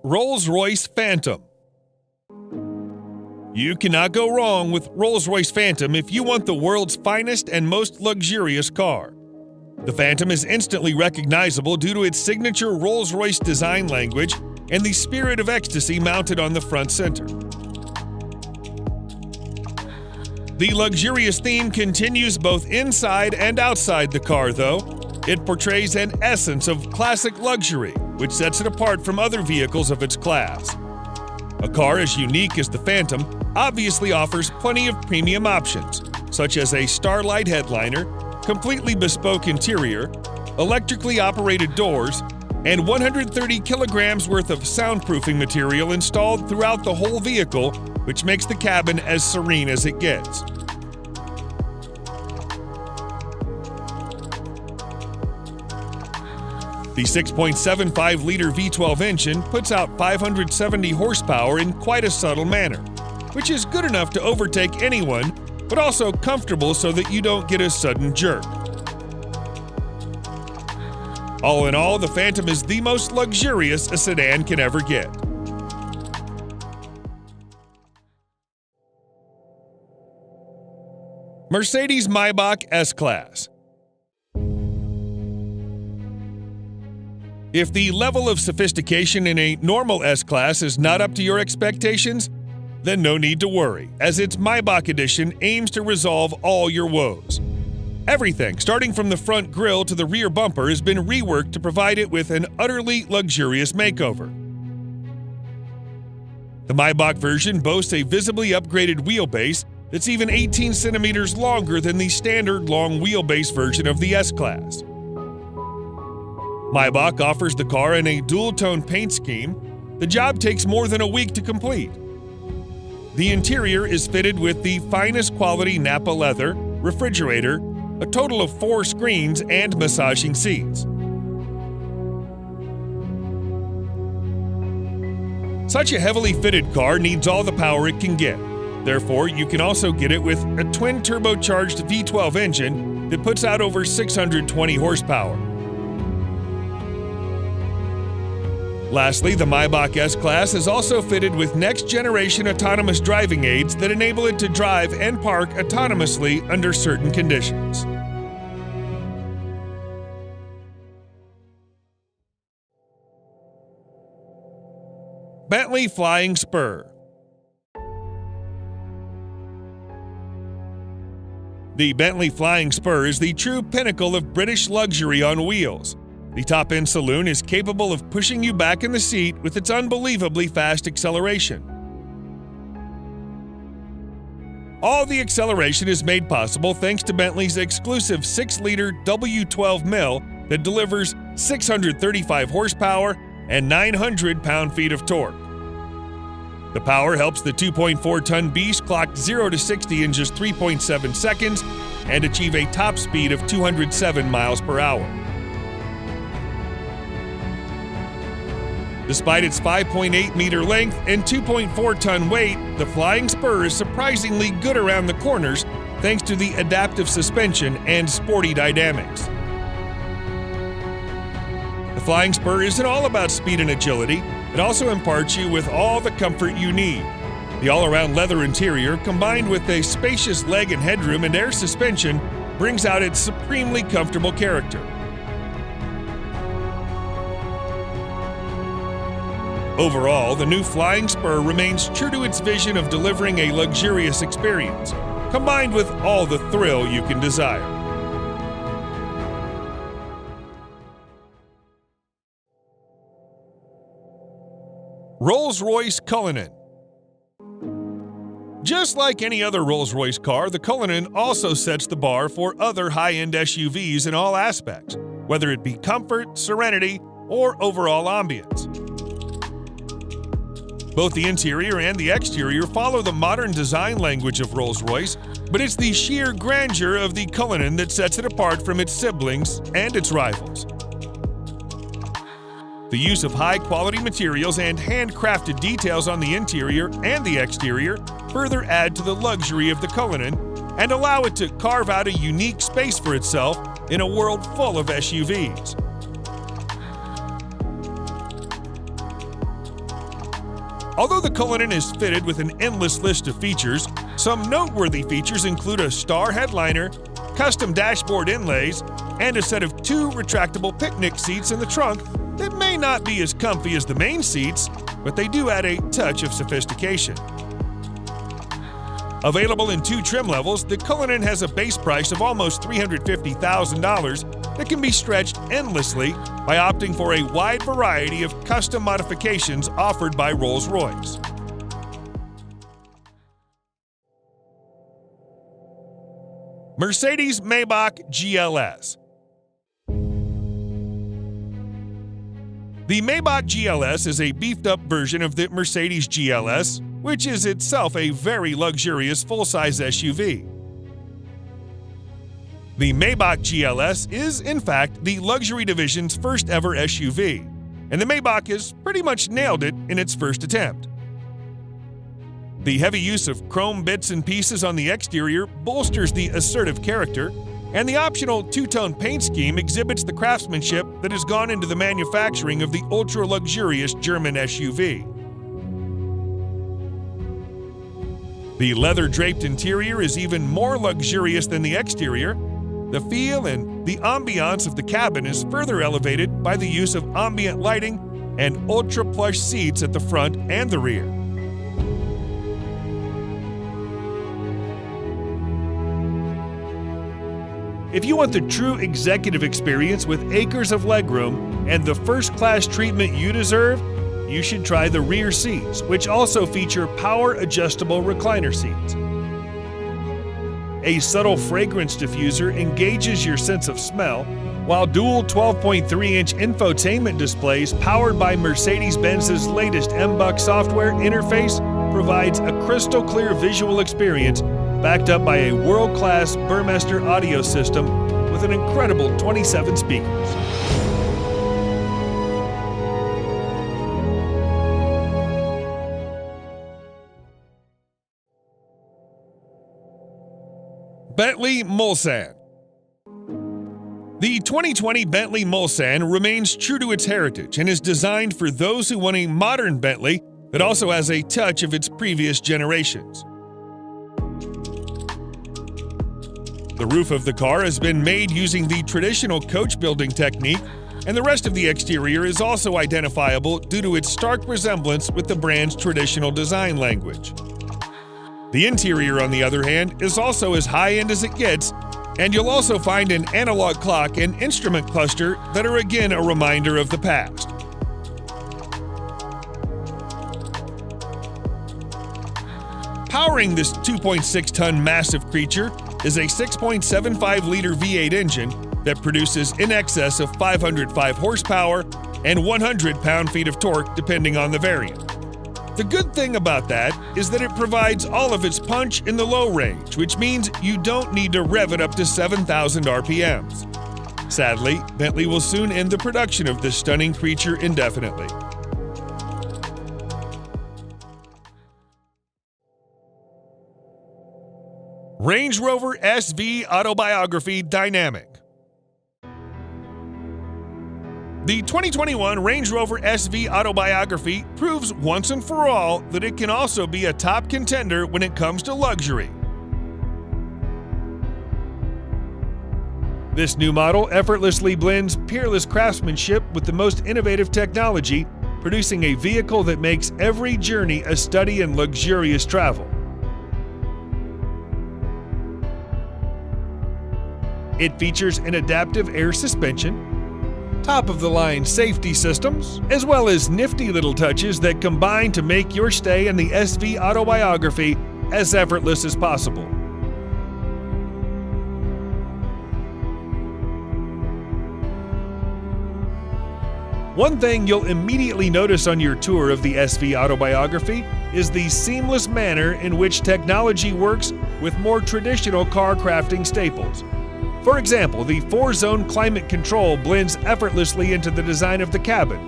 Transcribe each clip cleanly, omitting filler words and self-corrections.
Rolls-Royce Phantom. You cannot go wrong with Rolls-Royce Phantom if you want the world's finest and most luxurious car. The Phantom is instantly recognizable due to its signature Rolls-Royce design language and the spirit of ecstasy mounted on the front center. The luxurious theme continues both inside and outside the car, though. It portrays an essence of classic luxury, which sets it apart from other vehicles of its class. A car as unique as the Phantom obviously offers plenty of premium options, such as a Starlight headliner, completely bespoke interior, electrically operated doors, and 130 kilograms worth of soundproofing material installed throughout the whole vehicle, which makes the cabin as serene as it gets. The 6.75-liter V12 engine puts out 570 horsepower in quite a subtle manner, which is good enough to overtake anyone, but also comfortable so that you don't get a sudden jerk. All in all, the Phantom is the most luxurious a sedan can ever get. Mercedes-Maybach S-Class. If the level of sophistication in a normal S-Class is not up to your expectations, then no need to worry, as its Maybach edition aims to resolve all your woes. Everything, starting from the front grille to the rear bumper, has been reworked to provide it with an utterly luxurious makeover. The Maybach version boasts a visibly upgraded wheelbase that's even 18 centimeters longer than the standard long wheelbase version of the S-Class. Maybach offers the car in a dual-tone paint scheme. The job takes more than a week to complete. The interior is fitted with the finest quality Nappa leather, refrigerator, a total of 4 screens, and massaging seats. Such a heavily fitted car needs all the power it can get. Therefore, you can also get it with a twin-turbocharged V12 engine that puts out over 620 horsepower. Lastly, the Maybach S-Class is also fitted with next-generation autonomous driving aids that enable it to drive and park autonomously under certain conditions. Bentley Flying Spur. The Bentley Flying Spur is the true pinnacle of British luxury on wheels. The top-end saloon is capable of pushing you back in the seat with its unbelievably fast acceleration. All the acceleration is made possible thanks to Bentley's exclusive 6-liter W12 mill that delivers 635 horsepower and 900 pound-feet of torque. The power helps the 2.4-ton beast clock 0 to 60 in just 3.7 seconds and achieve a top speed of 207 miles per hour. Despite its 5.8-meter length and 2.4-ton weight, the Flying Spur is surprisingly good around the corners thanks to the adaptive suspension and sporty dynamics. The Flying Spur isn't all about speed and agility, it also imparts you with all the comfort you need. The all-around leather interior, combined with a spacious leg and headroom and air suspension, brings out its supremely comfortable character. Overall, the new Flying Spur remains true to its vision of delivering a luxurious experience, combined with all the thrill you can desire. Rolls-Royce Cullinan. Just like any other Rolls-Royce car, the Cullinan also sets the bar for other high-end SUVs in all aspects, whether it be comfort, serenity, or overall ambience. Both the interior and the exterior follow the modern design language of Rolls-Royce, but it's the sheer grandeur of the Cullinan that sets it apart from its siblings and its rivals. The use of high-quality materials and handcrafted details on the interior and the exterior further add to the luxury of the Cullinan and allow it to carve out a unique space for itself in a world full of SUVs. Although the Cullinan is fitted with an endless list of features, some noteworthy features include a star headliner, custom dashboard inlays, and a set of 2 retractable picnic seats in the trunk that may not be as comfy as the main seats, but they do add a touch of sophistication. Available in 2 trim levels, the Cullinan has a base price of almost $350,000 that can be stretched endlessly by opting for a wide variety of custom modifications offered by Rolls-Royce. Mercedes-Maybach GLS. The Maybach GLS is a beefed-up version of the Mercedes GLS, which is itself a very luxurious full-size SUV. The Maybach GLS is, in fact, the luxury division's first ever SUV, and the Maybach has pretty much nailed it in its first attempt. The heavy use of chrome bits and pieces on the exterior bolsters the assertive character, and the optional 2-tone paint scheme exhibits the craftsmanship that has gone into the manufacturing of the ultra-luxurious German SUV. The leather-draped interior is even more luxurious than the exterior. The feel and the ambiance of the cabin is further elevated by the use of ambient lighting and ultra-plush seats at the front and the rear. If you want the true executive experience with acres of legroom and the first-class treatment you deserve, you should try the rear seats, which also feature power-adjustable recliner seats. A subtle fragrance diffuser engages your sense of smell, while dual 12.3-inch infotainment displays powered by Mercedes-Benz's latest MBUX software interface provides a crystal-clear visual experience backed up by a world-class Burmester audio system with an incredible 27 speakers. Bentley Mulsanne. The 2020 Bentley Mulsanne remains true to its heritage and is designed for those who want a modern Bentley that also has a touch of its previous generations. The roof of the car has been made using the traditional coach building technique, and the rest of the exterior is also identifiable due to its stark resemblance with the brand's traditional design language. The interior, on the other hand, is also as high-end as it gets, and you'll also find an analog clock and instrument cluster that are again a reminder of the past. Powering this 2.6-ton massive creature is a 6.75-liter V8 engine that produces in excess of 505 horsepower and 100 pound-feet of torque depending on the variant. The good thing about that is that it provides all of its punch in the low range, which means you don't need to rev it up to 7,000 RPMs. Sadly, Bentley will soon end the production of this stunning creature indefinitely. Range Rover SV Autobiography Dynamic. The 2021 Range Rover SV Autobiography proves once and for all that it can also be a top contender when it comes to luxury. This new model effortlessly blends peerless craftsmanship with the most innovative technology, producing a vehicle that makes every journey a study in luxurious travel. It features an adaptive air suspension, top-of-the-line safety systems, as well as nifty little touches that combine to make your stay in the SV Autobiography as effortless as possible. One thing you'll immediately notice on your tour of the SV Autobiography is the seamless manner in which technology works with more traditional car crafting staples. For example, the 4-zone climate control blends effortlessly into the design of the cabin,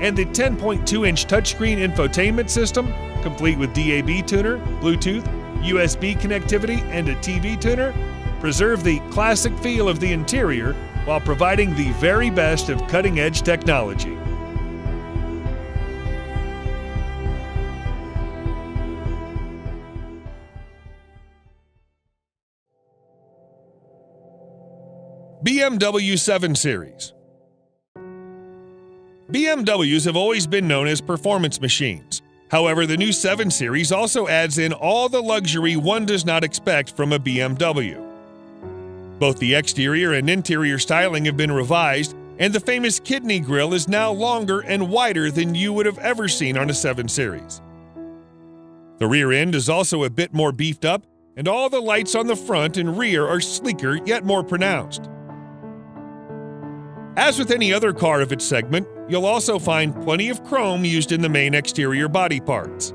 and the 10.2-inch touchscreen infotainment system, complete with DAB tuner, Bluetooth, USB connectivity, and a TV tuner, preserve the classic feel of the interior while providing the very best of cutting-edge technology. BMW 7 Series. BMWs have always been known as performance machines. However, the new 7 Series also adds in all the luxury one does not expect from a BMW. Both the exterior and interior styling have been revised, and the famous kidney grille is now longer and wider than you would have ever seen on a 7 Series. The rear end is also a bit more beefed up, and all the lights on the front and rear are sleeker yet more pronounced. As with any other car of its segment, you'll also find plenty of chrome used in the main exterior body parts.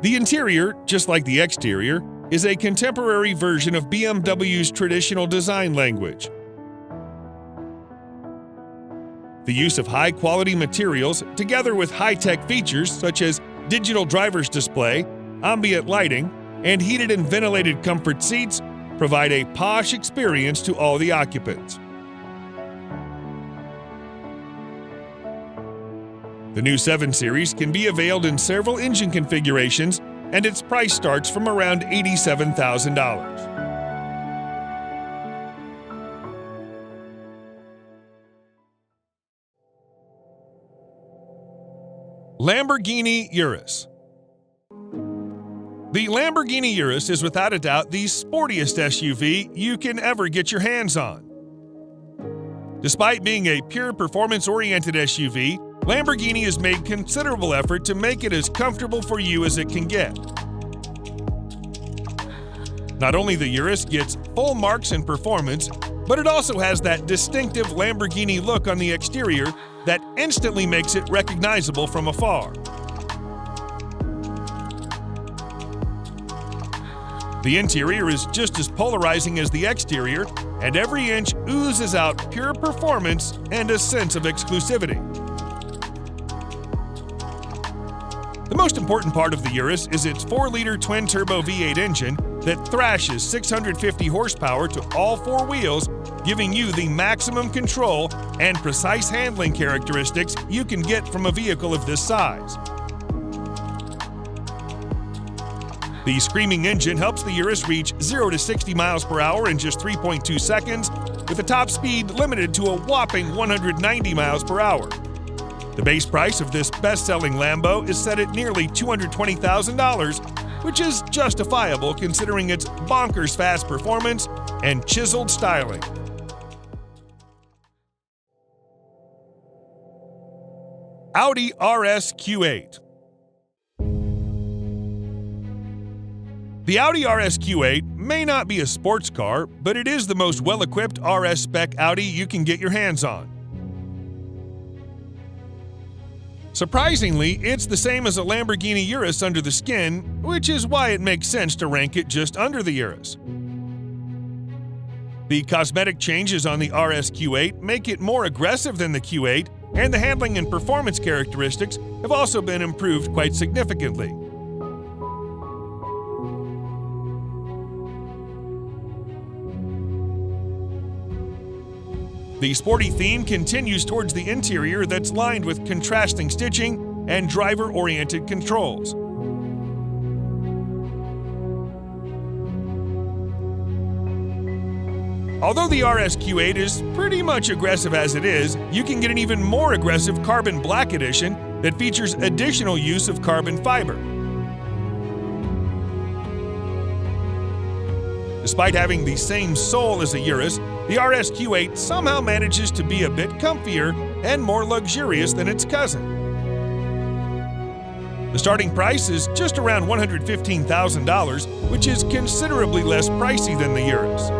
The interior, just like the exterior, is a contemporary version of BMW's traditional design language. The use of high-quality materials, together with high-tech features such as digital driver's display, ambient lighting, and heated and ventilated comfort seats, provide a posh experience to all the occupants. The new 7 Series can be availed in several engine configurations, and its price starts from around $87,000. Lamborghini Urus. The Lamborghini Urus is without a doubt the sportiest SUV you can ever get your hands on. Despite being a pure performance-oriented SUV, Lamborghini has made considerable effort to make it as comfortable for you as it can get. Not only the Urus gets full marks in performance, but it also has that distinctive Lamborghini look on the exterior that instantly makes it recognizable from afar. The interior is just as polarizing as the exterior, and every inch oozes out pure performance and a sense of exclusivity. The most important part of the Urus is its 4-liter twin-turbo V8 engine that thrashes 650 horsepower to all 4 wheels, giving you the maximum control and precise handling characteristics you can get from a vehicle of this size. The screaming engine helps the Urus reach 0 to 60 miles per hour in just 3.2 seconds, with a top speed limited to a whopping 190 miles per hour. The base price of this best-selling Lambo is set at nearly $220,000, which is justifiable considering its bonkers fast performance and chiseled styling. Audi RS Q8. The Audi RS Q8 may not be a sports car, but it is the most well-equipped RS spec Audi you can get your hands on. Surprisingly, it's the same as a Lamborghini Urus under the skin, which is why it makes sense to rank it just under the Urus. The cosmetic changes on the RS Q8 make it more aggressive than the Q8, and the handling and performance characteristics have also been improved quite significantly. The sporty theme continues towards the interior that's lined with contrasting stitching and driver-oriented controls. Although the RS Q8 is pretty much aggressive as it is, you can get an even more aggressive Carbon Black Edition that features additional use of carbon fiber. Despite having the same soul as a Urus, the RS Q8 somehow manages to be a bit comfier and more luxurious than its cousin. The starting price is just around $115,000, which is considerably less pricey than the Urus.